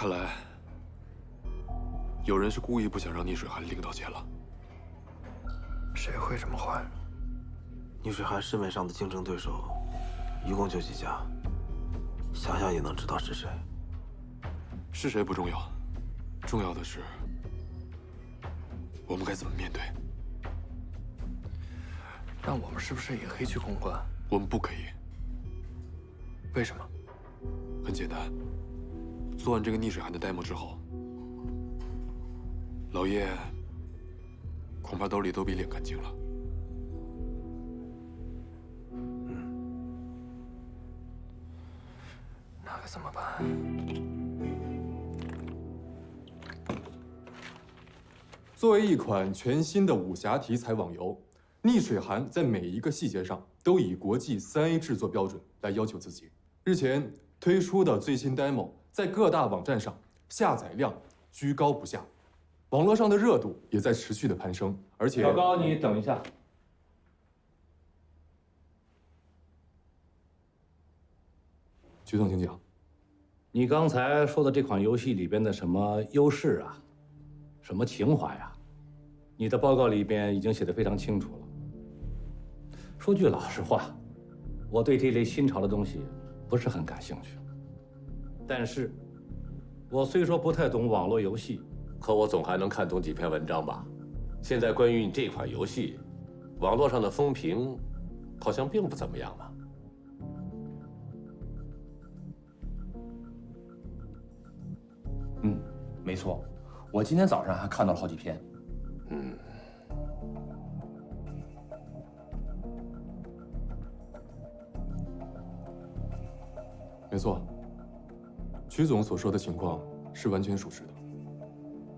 看来，有人是故意不想让逆水寒领到钱了。谁会这么坏？逆水寒市面上的竞争对手，一共就几家，想想也能知道是谁。是谁不重要，重要的是我们该怎么面对。那我们是不是也可以去公关？我们不可以。为什么？很简单，做完这个逆水寒的 demo 之后，老叶恐怕兜里都比脸干净了。那可怎么办？作为一款全新的武侠题材网游，逆水寒在每一个细节上都以国际3A 制作标准来要求自己。日前推出的最新 demo 在各大网站上下载量居高不下，网络上的热度也在持续的攀升，而且小高，你等一下。曲总，请讲。你刚才说的这款游戏里边的什么优势啊，什么情怀啊，你的报告里边已经写得非常清楚了。说句老实话，我对这类新潮的东西不是很感兴趣。但是，我虽说不太懂网络游戏，可我总还能看懂几篇文章吧？现在关于你这款游戏，网络上的风评好像并不怎么样呢。没错，我今天早上还看到了好几篇。没错，曲总所说的情况是完全属实的。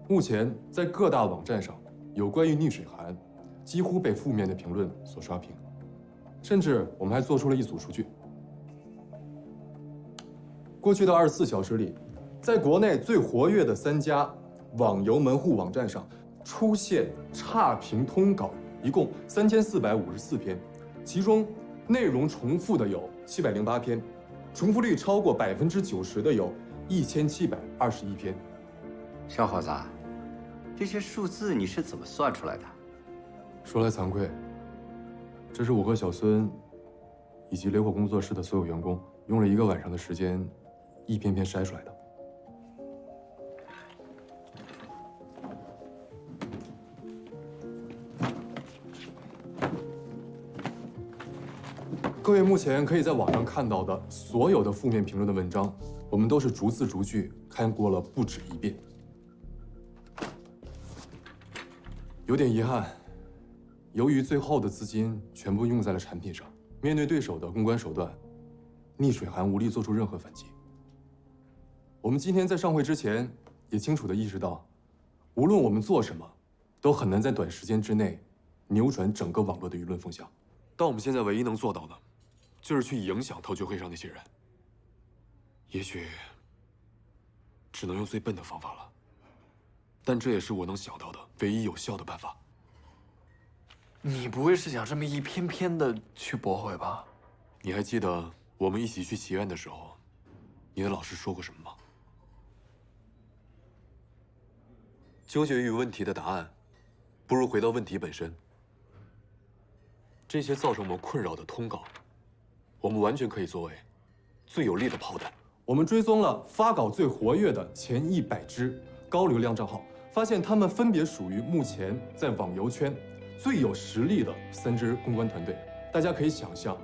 目前在各大网站上，有关于逆水寒几乎被负面的评论所刷屏，甚至我们还做出了一组数据。过去的24小时里，在国内最活跃的3家网游门户网站上出现差评通稿，一共3454篇，其中内容重复的有708篇，重复率超过90%的有1721篇。小伙子，这些数字你是怎么算出来的？说来惭愧，这是我和小孙以及雷火工作室的所有员工用了1个晚上的时间，一篇篇筛出来的。各位目前可以在网上看到的所有的负面评论的文章，我们都是逐字逐句看过了不止1遍。有点遗憾，由于最后的资金全部用在了产品上，面对对手的公关手段，逆水寒无力做出任何反击。我们今天在上会之前也清楚地意识到，无论我们做什么，都很难在短时间之内扭转整个网络的舆论风向。但我们现在唯一能做到的，就是去影响头球会上那些人。也许只能用最笨的方法了，但这也是我能想到的唯一有效的办法。你不会是想这么一篇篇的去驳回吧？你还记得我们一起去祈愿的时候，你的老师说过什么吗？纠结于问题的答案，不如回到问题本身。这些造成我们困扰的通稿，我们完全可以作为最有力的炮弹。我们追踪了发稿最活跃的前100支高流量账号，发现他们分别属于目前在网游圈最有实力的3支公关团队。大家可以想象，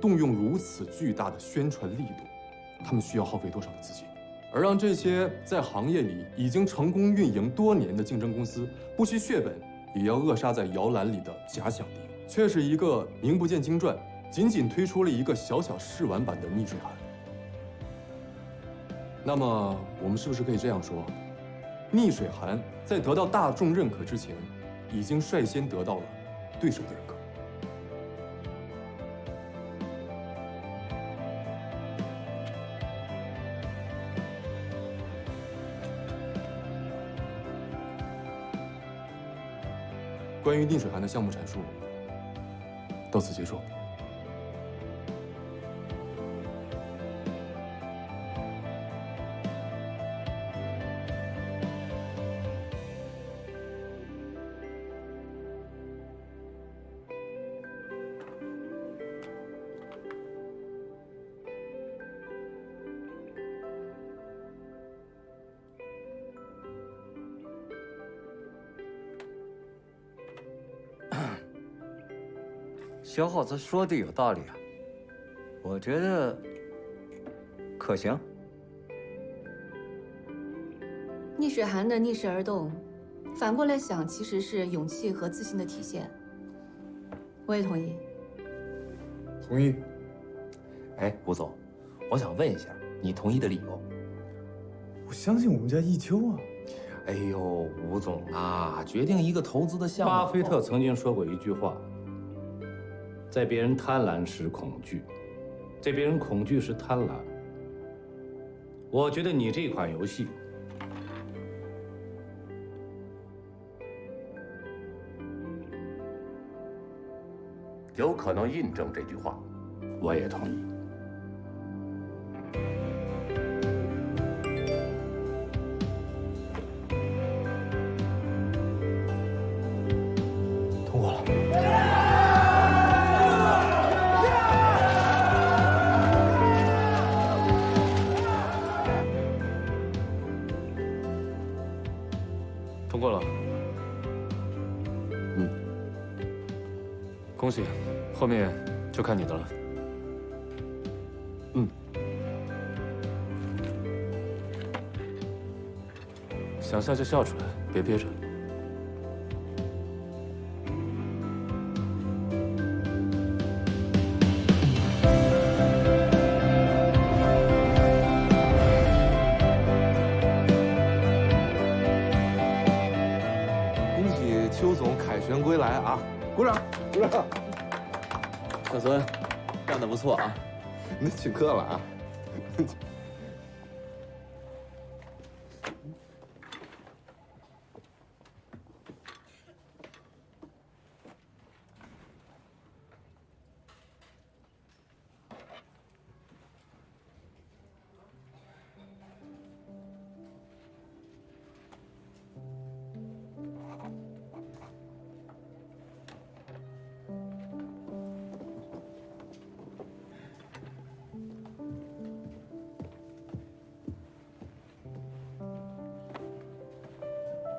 动用如此巨大的宣传力度，他们需要耗费多少的资金？而让这些在行业里已经成功运营多年的竞争公司不惜血本，也要扼杀在摇篮里的假想敌，却是一个名不见经传，仅仅推出了一个小小试玩版的逆水寒。那么，我们是不是可以这样说，逆水寒在得到大众认可之前，已经率先得到了对手的认可？关于逆水寒的项目阐述到此结束。小伙子说的有道理啊，我觉得可行。逆水寒的逆势而动，反过来想，其实是勇气和自信的体现。我也同意。同意。哎，吴总，我想问一下，你同意的理由？我相信我们家一秋啊。哎呦，吴总啊，决定一个投资的项目，巴菲特曾经说过一句话：在别人贪婪时恐惧，在别人恐惧时贪婪。我觉得你这款游戏，有可能印证这句话。我也同意。通过了。通过了。恭喜，后面就看你的了。想笑就笑出来，别憋着。恭喜邱总凯旋归来啊！鼓掌，鼓掌！小孙，干得不错啊！那请客了啊！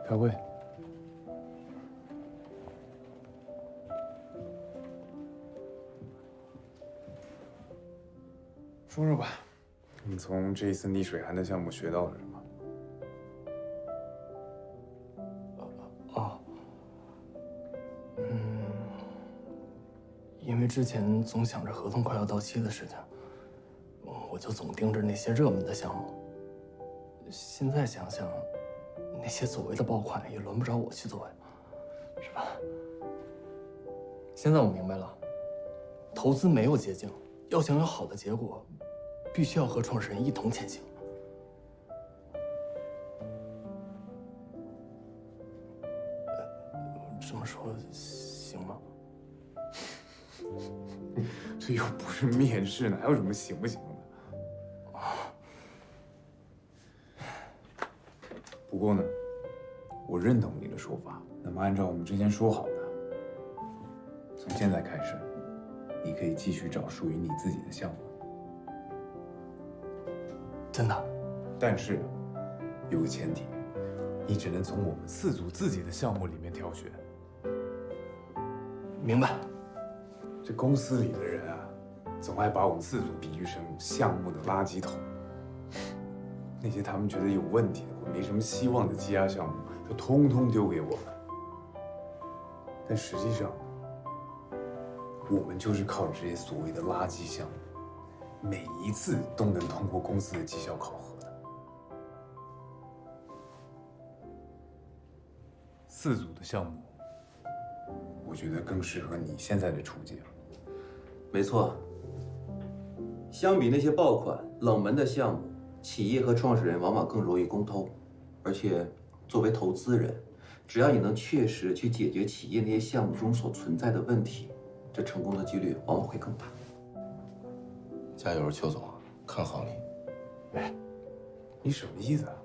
开会。说说吧，你从这一次逆水寒的项目学到了什么？因为之前总想着合同快要到期的事情，我就总盯着那些热门的项目。现在想想，那些所谓的爆款也轮不着我去做呀，是吧？现在我明白了，投资没有捷径，要想有好的结果，必须要和创始人一同前行。这么说行吗？这又不是面试，哪有什么行不行的？不过呢，我认同你的说法。那么按照我们之前说好的，从现在开始，你可以继续找属于你自己的项目。真的？但是有个前提，你只能从我们四组自己的项目里面挑选。明白。这公司里的人啊，总爱把我们四组比喻成项目的垃圾桶。那些他们觉得有问题的或没什么希望的积压项目，就通通丢给我们。但实际上，我们就是靠着这些所谓的垃圾项目，每一次都能通过公司的绩效考核的。四组的项目，我觉得更适合你现在的处境。没错，相比那些爆款、冷门的项目，企业和创始人往往更容易公投，而且作为投资人，只要你能切实去解决企业那些项目中所存在的问题，这成功的几率往往会更大。加油，邱总，看好你。哎，你什么意思啊？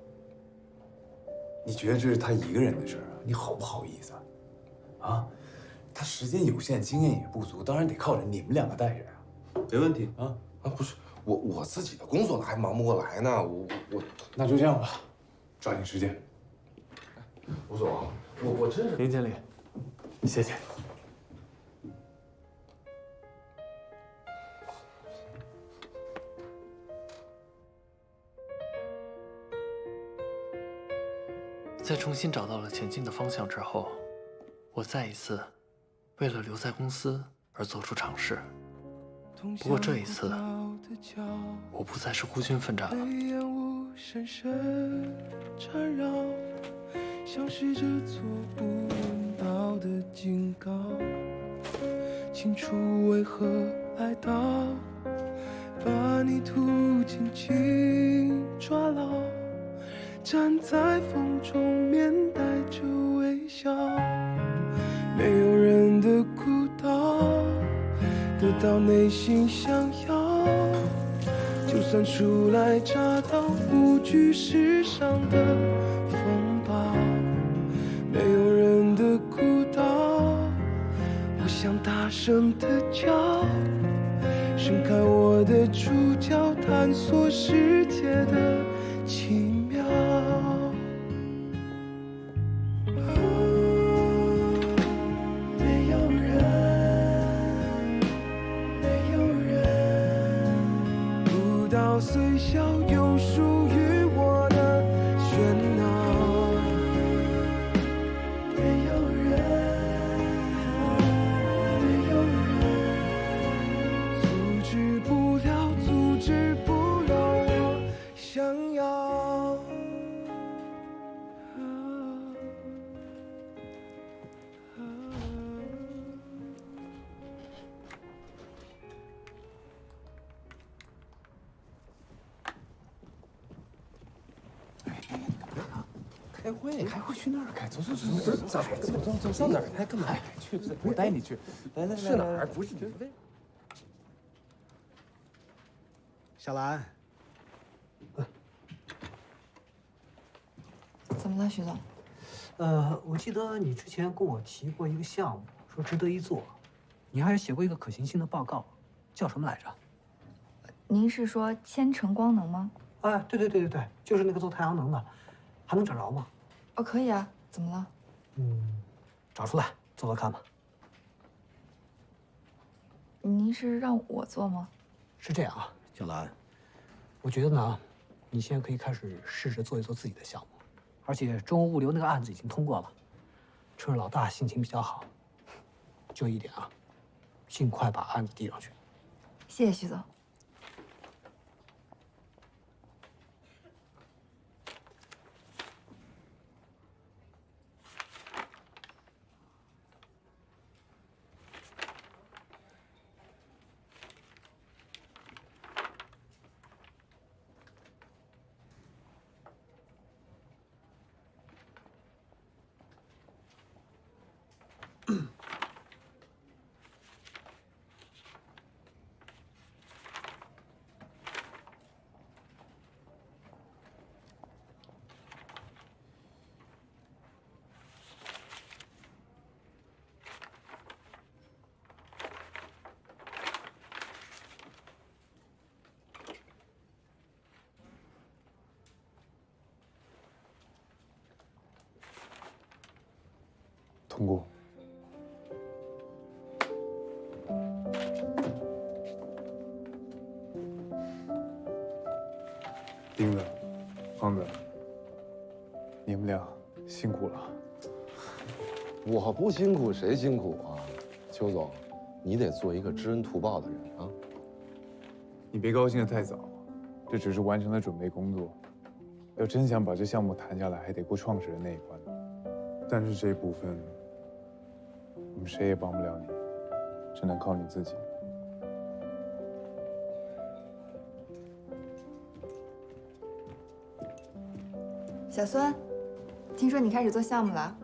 你觉得这是他一个人的事儿啊？你好不好意思啊？啊，他时间有限，经验也不足，当然得靠着你们两个带着啊。没问题啊，不是我自己的工作呢，还忙不过来呢。我那就这样吧，抓紧时间。吴总，我真是林经理，谢谢。在重新找到了前进的方向之后，我再一次为了留在公司而做出尝试。不过这一次，我不再是孤军奋战了。深深缠绕，像是这做不到的警告。清楚为何爱到，把你途紧紧抓牢，站在风中面带着微笑。没有人的孤岛，得到内心想要。就算初来乍到，不惧世上的风暴。没有人的孤岛，我想大声的叫，伸开我的触角，探索世界的奇妙。没有人，没有人，不到虽小，有属于我的喧闹。没有人，没有人，阻止不了，阻止不了我想要。开会去那儿开，走，走上哪儿开？干嘛去？我带你去。来，是哪儿？不是你。小兰，怎么了，徐总？我记得你之前跟我提过一个项目，说值得一做，你还写过一个可行性的报告，叫什么来着？您是说千城光能吗？哎，对，就是那个做太阳能的，还能找着吗？哦，可以啊，怎么了？找出来做做看吧。您是让我做吗？是这样啊，小兰，我觉得呢，你现在可以开始试着做一做自己的项目，而且中欧物流那个案子已经通过了，趁着老大心情比较好，就一点啊，尽快把案子递上去。谢谢徐总。通过。钉子，方子，你们俩辛苦了。我不辛苦谁辛苦啊？邱总，你得做一个知恩图报的人啊。你别高兴得太早，这只是完成了准备工作。要真想把这项目谈下来，还得过创始人那一关。但是这一部分，我们谁也帮不了你，只能靠你自己。小孙，听说你开始做项目了？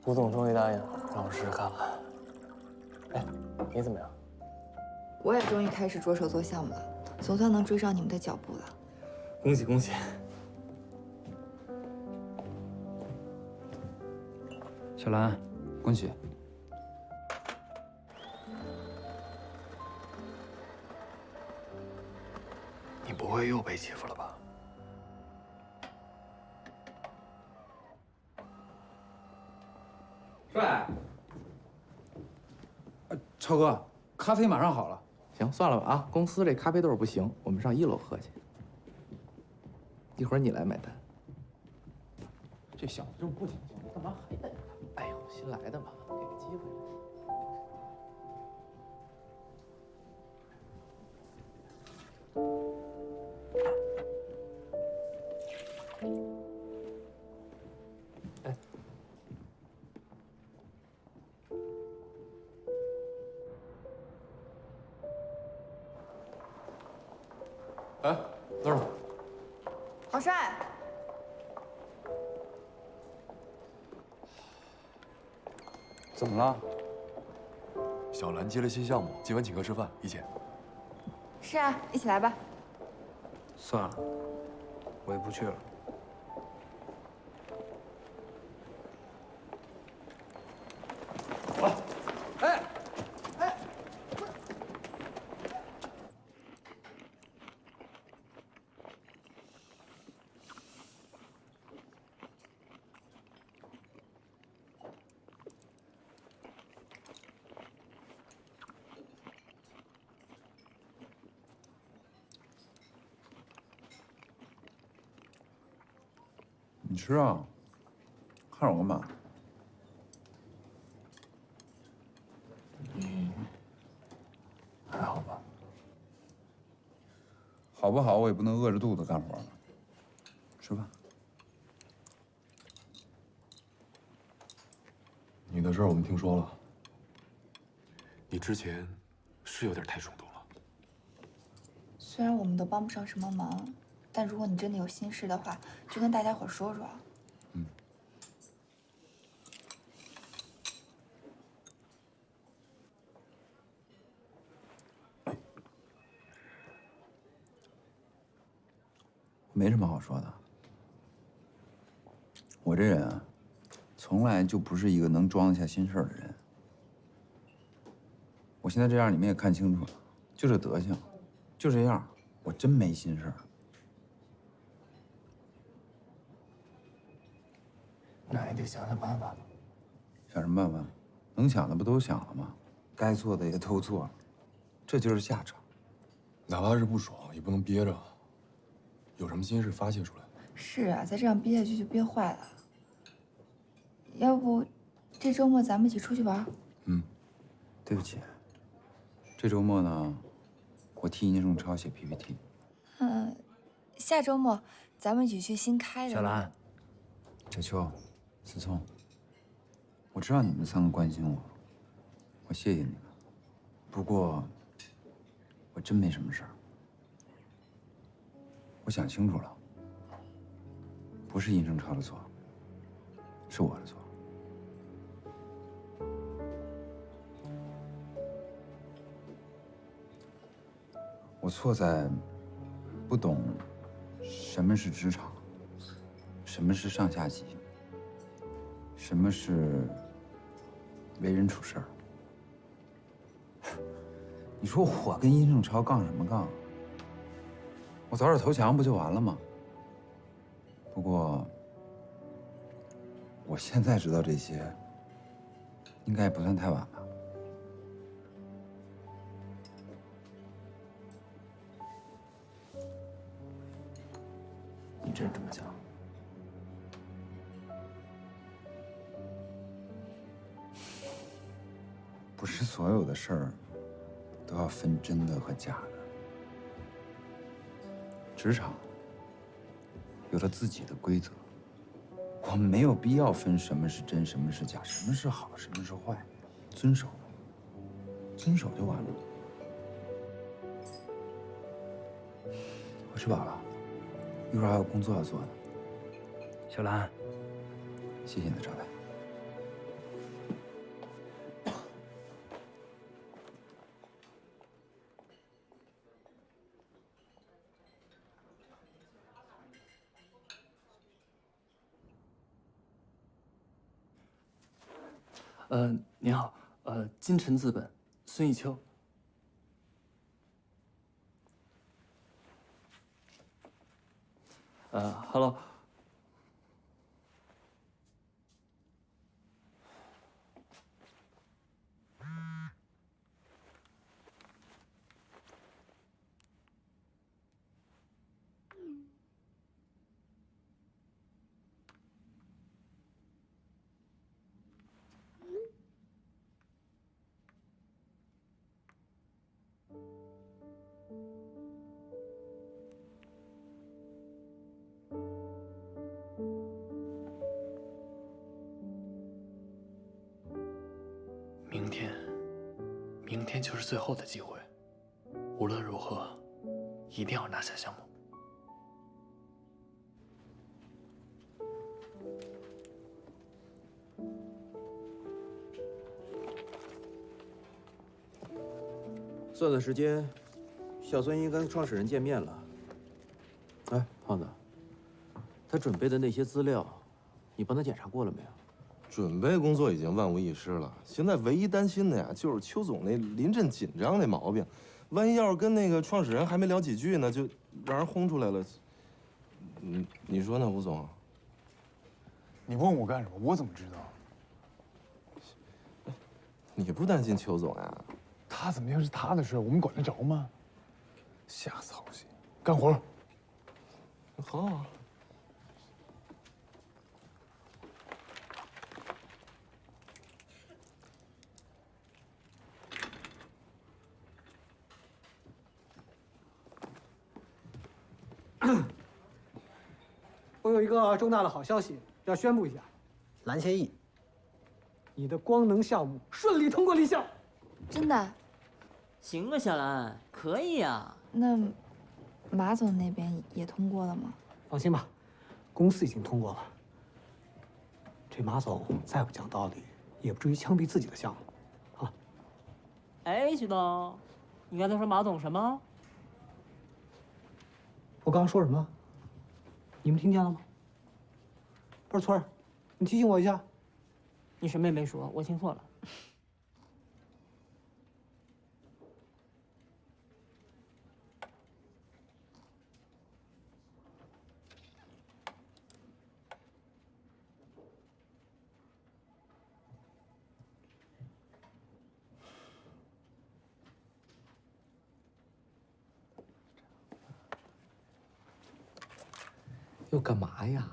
吴总终于答应让我试试看了。哎，你怎么样？我也终于开始着手做项目了，总算能追上你们的脚步了。恭喜恭喜！小兰，恭喜！你不会又被欺负了吧？帅，超哥，咖啡马上好了。行，算了吧啊，公司这咖啡豆不行，我们上1楼喝去。一会儿你来买单。这小子这么不听话，干嘛还等着他？哎呦，新来的嘛，给个机会。哎，那儿呢？老帅，怎么了？小兰接了新项目，今晚请客吃饭，一起。是啊，一起来吧。算了，我也不去了。你吃啊，看我干嘛？还好吧？好不好？我也不能饿着肚子干活吧。吃饭。你的事儿我们听说了，你之前是有点太冲动了。虽然我们都帮不上什么忙，但如果你真的有心事的话，就跟大家伙说说啊。没什么好说的。我这人啊，从来就不是一个能装得下心事儿的人。我现在这样，你们也看清楚了，就这德行，就这样，我真没心事儿。那也得想想办法。想什么办法？能想的不都想了吗？该做的也都做了，这就是下场。哪怕是不爽，也不能憋着。有什么心事发泄出来。是啊，再这样憋下去就憋坏了。要不，这周末咱们一起出去玩？对不起，这周末呢，我替殷正超写 PPT。下周末咱们一起去新开的。小兰、小秋、思聪，我知道你们三个关心我，我谢谢你们。不过，我真没什么事儿。我想清楚了，不是殷正超的错，是我的错。我错在不懂什么是职场，什么是上下级，什么是为人处事儿。你说我跟殷正超杠什么杠？我早点投降不就完了吗？不过，我现在知道这些，应该也不算太晚吧。你真这么想？不是所有的事儿都要分真的和假的。职场有了自己的规则，我们没有必要分什么是真，什么是假，什么是好，什么是坏，遵守就完了。我吃饱了，一会儿还有工作要做呢。小兰，谢谢你的招待。您好，金晨资本，孙艺秋。Hello。明天就是最后的机会，无论如何，一定要拿下项目。算算时间，小孙应该跟创始人见面了。哎，胖子，他准备的那些资料，你帮他检查过了没有？准备工作已经万无一失了，现在唯一担心的呀，就是邱总那临阵紧张那毛病，万一要是跟那个创始人还没聊几句呢，就让人轰出来了。你说呢，吴总？你问我干什么？我怎么知道？你不担心邱总呀？他怎么样是他的事，我们管得着吗？瞎操心，干活。好。我有一个重大的好消息要宣布一下，蓝千亿，你的光能项目顺利通过立项。真的？行啊，小兰，可以呀。那马总那边也通过了吗？放心吧，公司已经通过了。这马总再不讲道理，也不至于枪毙自己的项目，啊！哎，徐东，你刚才说马总什么？我刚刚说什么？你们听见了吗？不是村儿，你提醒我一下。你什么也没说，我听错了。又干嘛呀？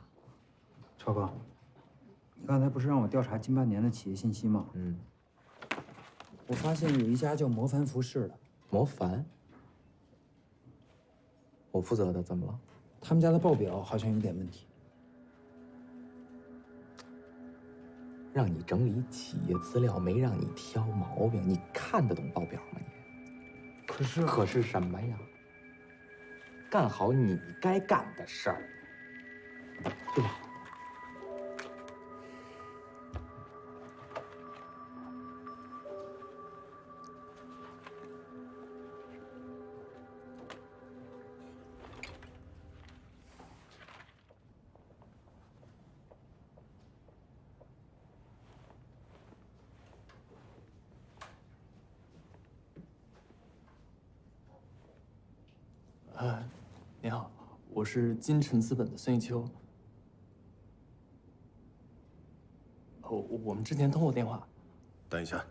超哥，你刚才不是让我调查近半年的企业信息吗？我发现有一家叫魔凡服饰的。魔凡？我负责的，怎么了？他们家的报表好像有点问题。让你整理企业资料，没让你挑毛病，你看得懂报表吗？你？可是什么呀？干好你该干的事儿，对吧？你好，我是金晨资本的孙一秋。我们之前通过电话。等一下。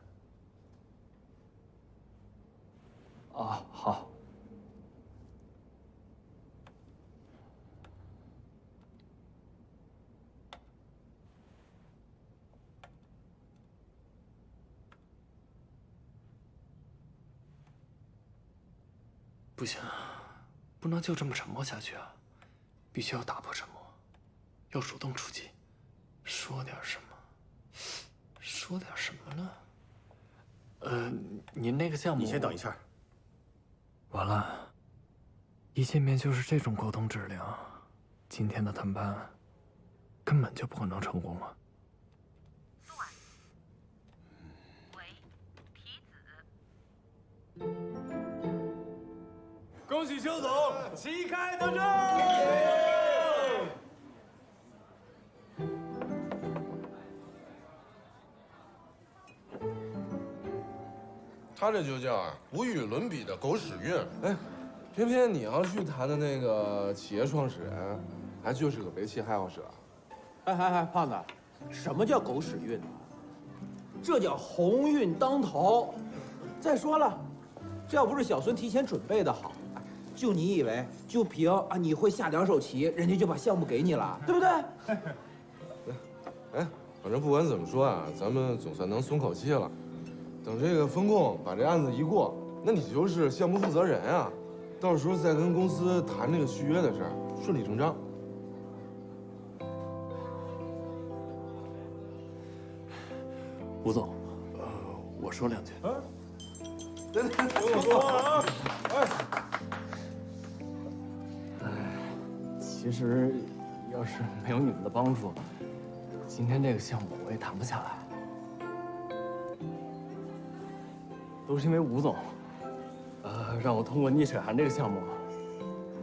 啊，好。不行，不能就这么沉默下去啊！必须要打破沉默，要主动出击，说点什么？说点什么呢？您那个项目……你先等一下。完了，一见面就是这种沟通质量，今天的谈判根本就不可能成功了。恭喜邱总旗开得胜！他这就叫无与伦比的狗屎运。哎，偏偏你要去谈的那个企业创始人，还就是个围棋爱好者。哎，胖子，什么叫狗屎运呢？这叫鸿运当头。再说了，这要不是小孙提前准备的好，就你以为就凭你会下2手棋，人家就把项目给你了，对不对？哎，反正不管怎么说啊，咱们总算能松口气了。等这个风控把这案子一过，那你就是项目负责人啊，到时候再跟公司谈这个续约的事儿，顺理成章。吴总，我说2句。等我说话啊！其实要是没有你们的帮助，今天这个项目我也谈不下来。都是因为吴总，让我通过逆水寒这个项目，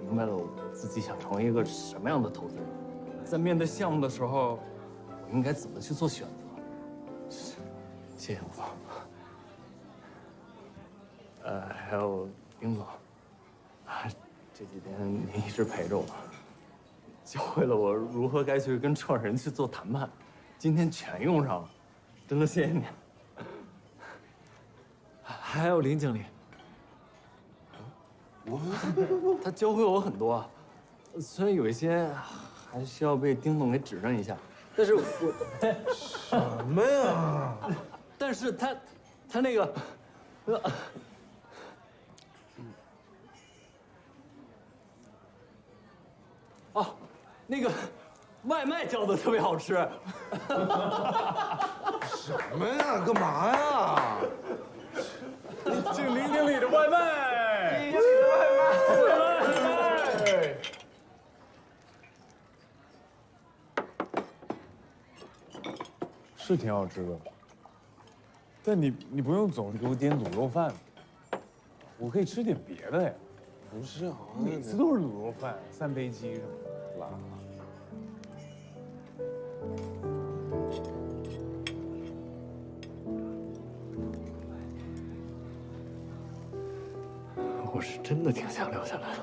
明白了我自己想成为一个什么样的投资人，在面对项目的时候，我应该怎么去做选择。谢谢吴总。还有丁总，这几天您一直陪着我，教会了我如何该去跟创始人去做谈判，今天全用上了，真的谢谢你。还有林经理，他教会我很多，虽然有一些还需要被丁总给指正一下，但是我什么呀？但是他那个，哦，那个外卖叫的特别好吃。什么呀？干嘛呀？敬林经理的外卖。林经理的外卖。是挺好吃的，但你不用总是给我点卤肉饭，我可以吃点别的呀。不是啊，每次都是卤肉饭、三杯鸡什么的，辣。我是真的挺想留下来的。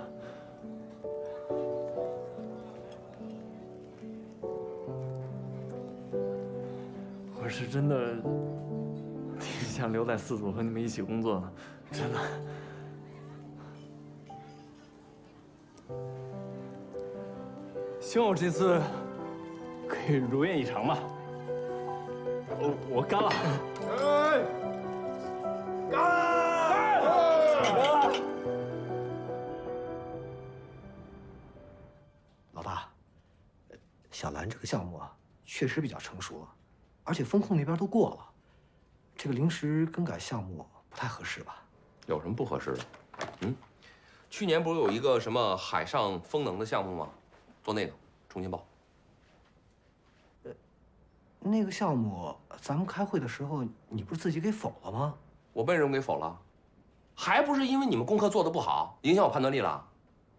我是真的挺想留在四组和你们一起工作的，真的。希望我这次可以如愿以偿吧。我干了！老大，小兰这个项目啊，确实比较成熟，而且风控那边都过了，这个临时更改项目不太合适吧？有什么不合适的？去年不是有一个什么海上风能的项目吗？做那个重新报。那个项目咱们开会的时候，你不是自己给否了吗？我为什么给否了？还不是因为你们功课做得不好，影响我判断力了。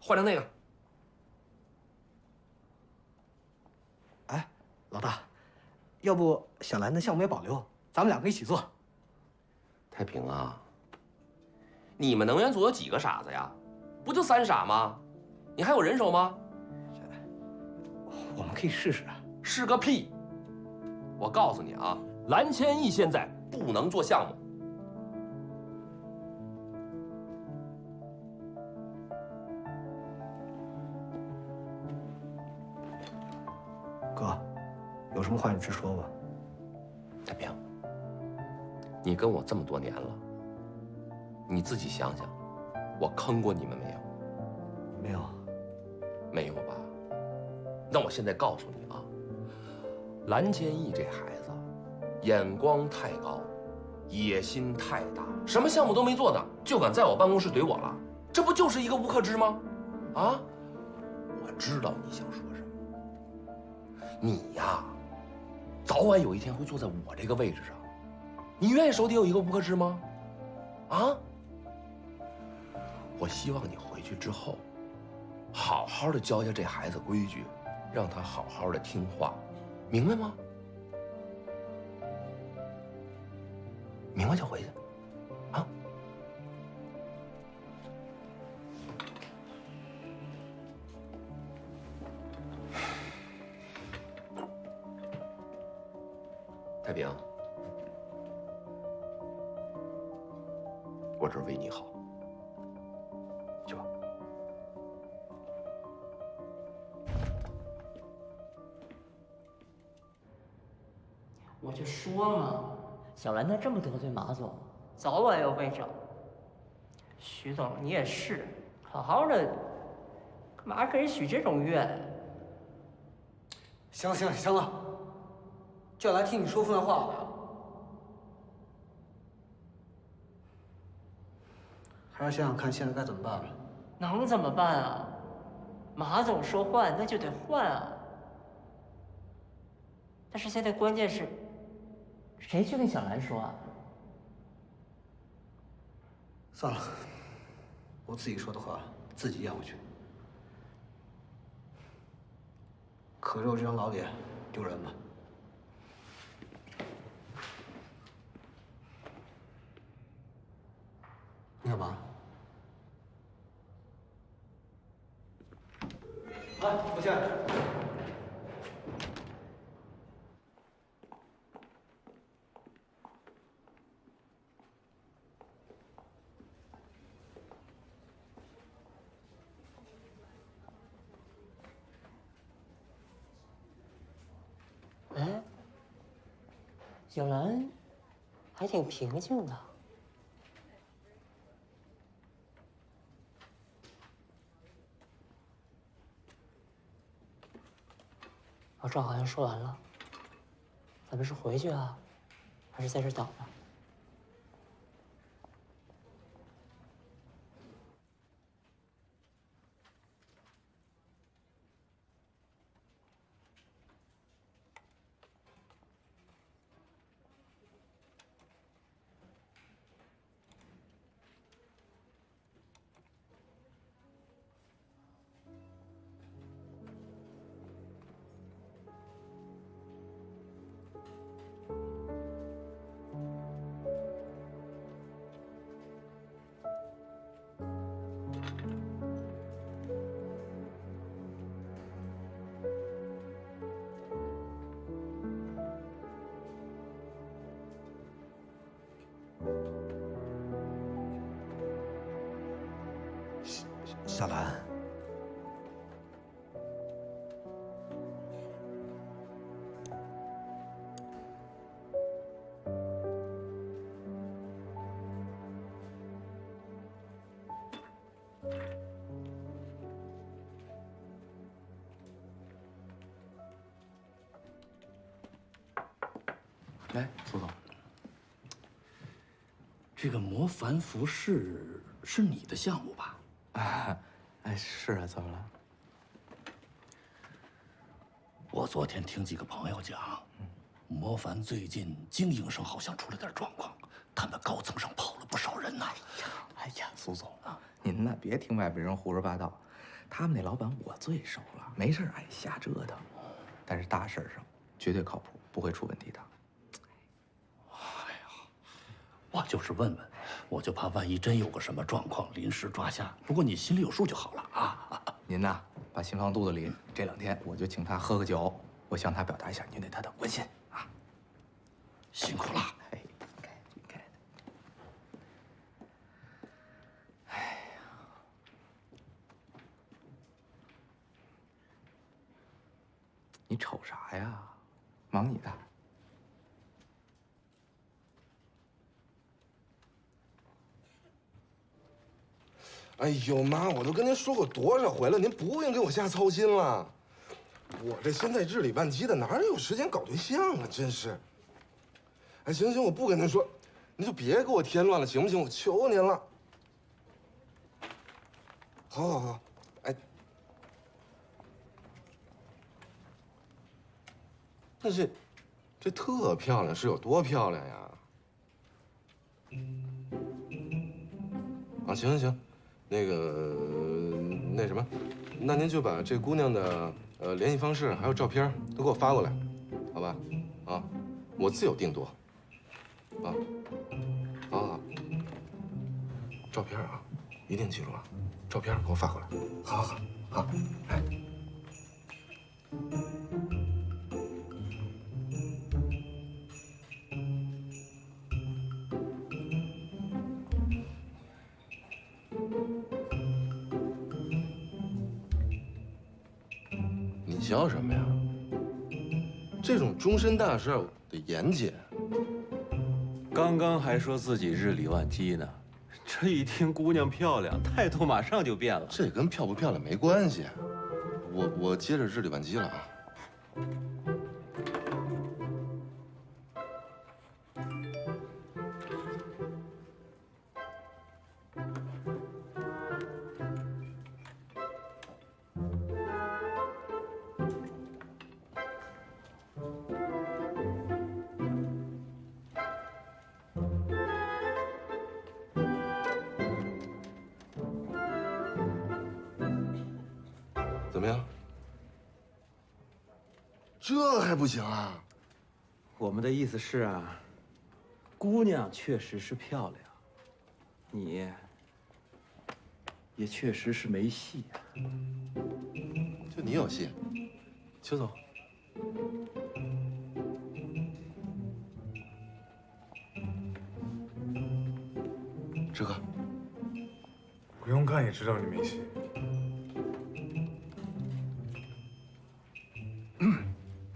换成那个。哎，老大，要不小兰的项目也保留，咱们两个一起做。太平啊，你们能源组有几个傻子呀？不就3傻吗？你还有人手吗？我们可以试试。试个屁！我告诉你啊，蓝千亿现在不能做项目。哥，有什么话你直说吧。太平，你跟我这么多年了，你自己想想，我坑过你们没有？没有。没有吧？那我现在告诉你啊，蓝千亿这孩子，眼光太高，野心太大，什么项目都没做的，就敢在我办公室怼我了，这不就是一个吴克之吗？啊，我知道你想说什么，你呀，早晚有一天会坐在我这个位置上，你愿意手底有一个吴克之吗？啊？我希望你回去之后，好好的教教这孩子规矩，让他好好的听话，明白吗？明白就回去，啊？太平，我这是为你好。去吧。我就说嘛，小兰她这么得罪马总，早晚要被整。徐总，你也是，好好的，干嘛给人许这种愿？行了行了行了，就要来听你说风凉话了。还是想想看现在该怎么办吧。能怎么办啊？马总说换，那就得换啊。但是现在关键是，谁去跟小兰说啊？算了，我自己说的话自己咽回去。可肉这张老脸，丢人吧？你干嘛？来，抱歉。哎，小兰还挺平静的。老赵好像说完了，咱们是回去啊，还是在这等呢？小兰，哎，苏总，这个魔凡服饰是你的项目吧？哎，是啊，怎么了？我昨天听几个朋友讲，魔凡最近经营上好像出了点状况，他们高层上跑了不少人呐。哎呀，苏总啊，您呢别听外边人胡说八道，他们那老板我最熟了，没事爱瞎折腾，但是大事上绝对靠谱，不会出问题的。我就是问问，我就怕万一真有个什么状况，临时抓瞎。不过你心里有数就好了啊。您呐，把心放肚子里，这2天我就请他喝个酒，我向他表达一下您对他的关心啊。辛苦了。哎，应该的。哎呀，你瞅啥呀？忙你的。哎呦妈！我都跟您说过多少回了，您不用给我瞎操心了。我这现在日理万机的，哪有时间搞对象啊？真是。哎，行行，我不跟您说，您就别给我添乱了，行不行？我求您了。好，好，好。哎，那这特漂亮，是有多漂亮呀？啊，行行行。那什么，那您就把这姑娘的联系方式还有照片都给我发过来，好吧？啊，我自有定夺。啊，好好，照片啊，一定记住啊，照片给我发过来。好好好，哎。你笑什么呀？这种终身大事得严谨。刚刚还说自己日理万机呢，这一听姑娘漂亮，态度马上就变了。这跟漂不漂亮没关系。我接着日理万机了啊。怎么样？这还不行啊？我们的意思是啊，姑娘确实是漂亮，你也确实是没戏啊。就你有戏，邱总。志哥，不用看也知道你没戏。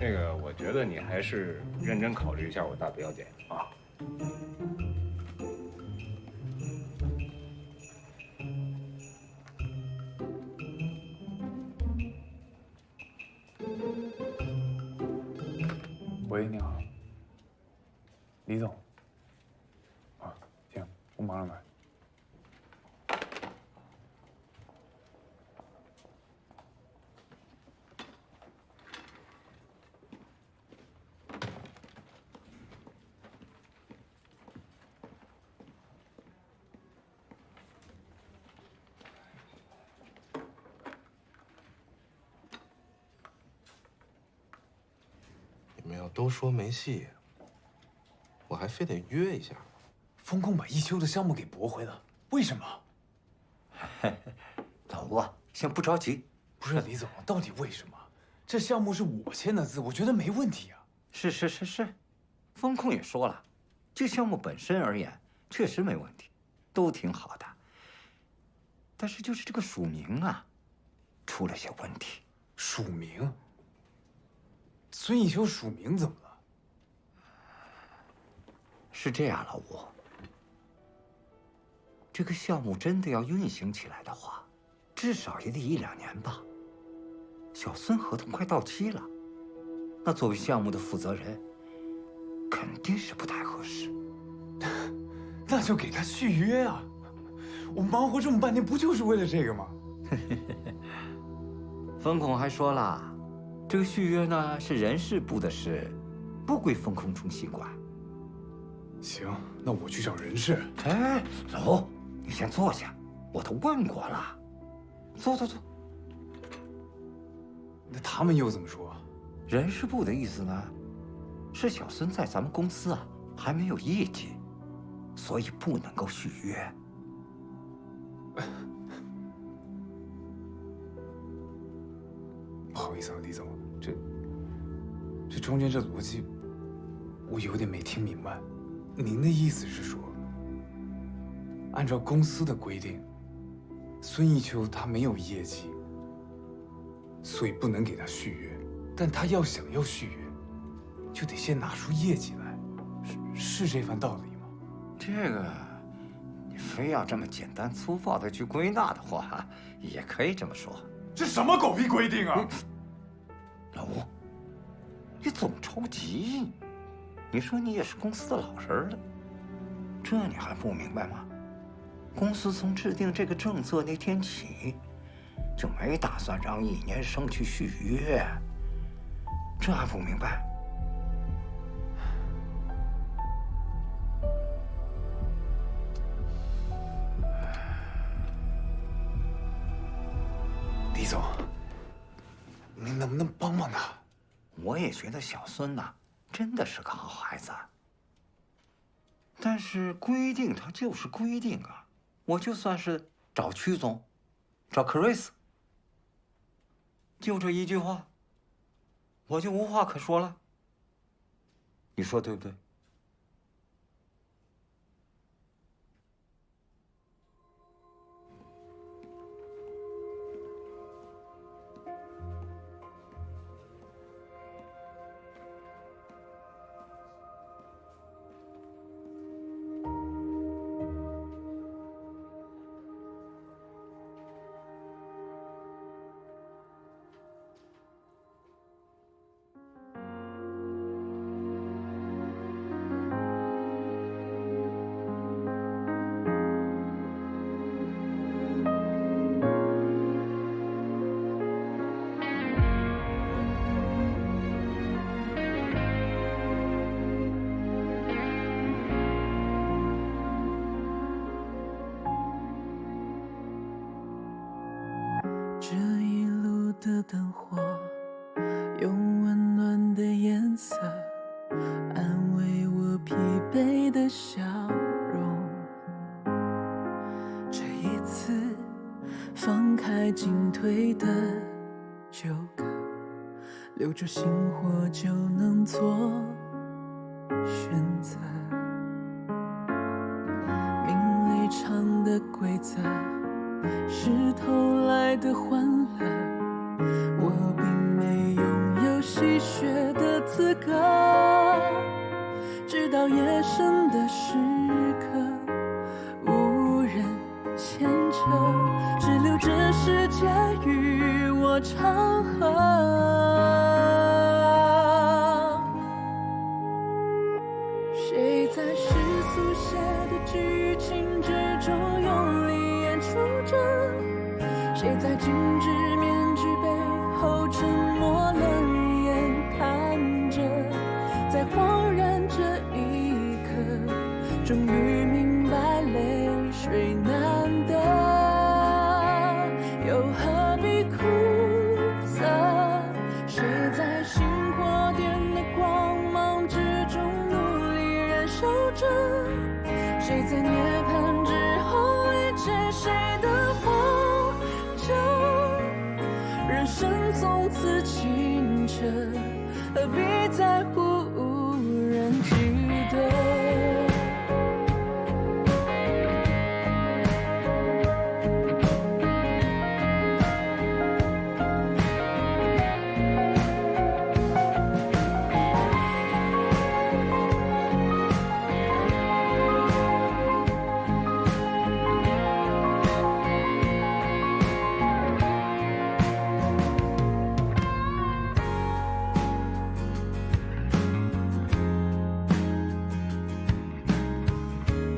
那个，我觉得你还是认真考虑一下我大表姐啊。喂，你好，李总。啊，行，我马上来。你们要都说没戏，我还非得约一下。风控把一休的项目给驳回了，为什么？老吴啊，先不着急。不是李总，到底为什么？这项目是我签的字，我觉得没问题啊。是，风控也说了，这项目本身而言确实没问题，都挺好的。但是就是这个署名啊，出了些问题。署名？孙艺修署名怎么了？是这样，老吴，这个项目真的要运行起来的话，至少也得1、2年吧。小孙合同快到期了，那作为项目的负责人，肯定是不太合适。那就给他续约啊！我忙活这么半天，不就是为了这个吗？风控还说了，这个续约呢是人事部的事，不归风控中心管。行，那我去找人事。哎，老吴，你先坐下，我都问过了。坐。那他们又怎么说？人事部的意思呢，是小孙在咱们公司啊还没有业绩，所以不能够续约。不好意思啊，李总，这中间这逻辑，我有点没听明白。您的意思是说，按照公司的规定，孙艺秋他没有业绩，所以不能给他续约。但他想要续约，就得先拿出业绩来，是这番道理吗？这个，你非要这么简单粗暴的去归纳的话，也可以这么说。这什么狗屁规定啊！老吴，你总着急。你说你也是公司的老人了，这你还不明白吗？公司从制定这个政策那天起，就没打算让1年生去续约，这还不明白？李总，您能不能帮帮他？我也觉得小孙呐，真的是个好孩子。但是规定它就是规定啊，我就算是找曲总，找克瑞斯，就这一句话，我就无话可说了。你说对不对？灯火，用温暖的颜色安慰我疲惫的笑容。这一次放开进退的纠葛，留住星火就能做选择。名利场的规则是偷来的欢乐，我并没拥有戏谑的资格。直到夜深的时刻，无人牵扯，只留这世界与我长河。谁在世俗写的剧情之中用力演出着？谁在精致面具背后沉默冷眼看着？在恍然这一刻，终于明白泪水难得，又何必苦涩？谁在星火点的光芒之中努力燃烧着？谁在年